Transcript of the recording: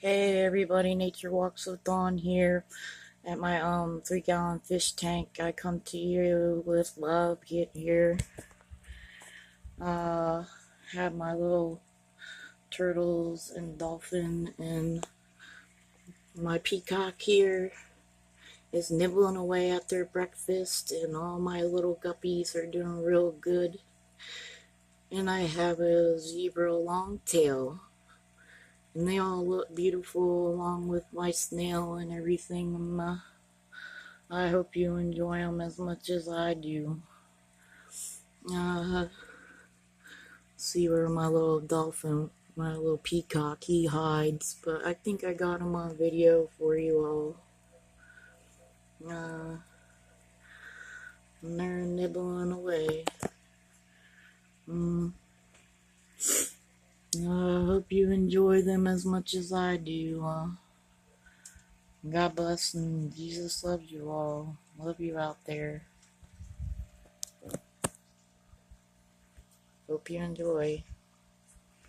Hey everybody, Nature Walks with Dawn here at my 3-gallon fish tank. I come to you with love. Get here. Have my little turtles and dolphin, and my peacock here is nibbling away at their breakfast, and all my little guppies are doing real good. And I have a zebra longtail. And they all look beautiful along with my snail and everything. I hope you enjoy them as much as I do. See where my little dolphin, my little peacock, he hides. But I think I got him on video for you all. And they're nibbling away. I hope you enjoy them as much as I do. God bless and Jesus loves you all. Love you out there. Hope you enjoy.